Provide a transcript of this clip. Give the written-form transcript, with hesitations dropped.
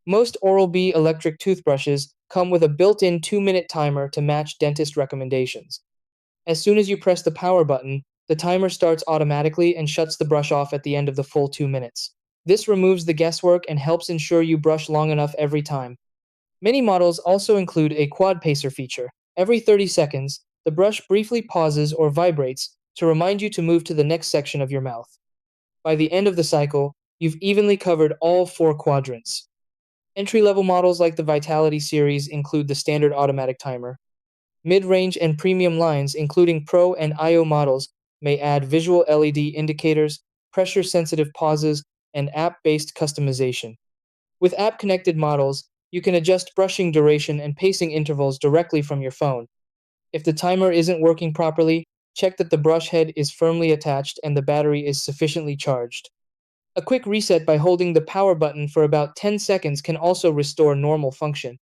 Most Oral-B electric toothbrushes come with a built-in 2-minute timer to match dentist recommendations. As soon as you press the power button, the timer starts automatically and shuts the brush off at the end of the full 2 minutes. This removes the guesswork and helps ensure you brush long enough every time. Many models also include a quad pacer feature. Every 30 seconds, the brush briefly pauses or vibrates to remind you to move to the next section of your mouth. By the end of the cycle, you've evenly covered all four quadrants. Entry-level models like the Vitality series include the standard automatic timer. Mid-range and premium lines, including Pro and IO models, may add visual LED indicators, pressure-sensitive pauses, and app-based customization. With app-connected models, you can adjust brushing duration and pacing intervals directly from your phone. If the timer isn't working properly, check that the brush head is firmly attached and the battery is sufficiently charged. A quick reset by holding the power button for about 10 seconds can also restore normal function.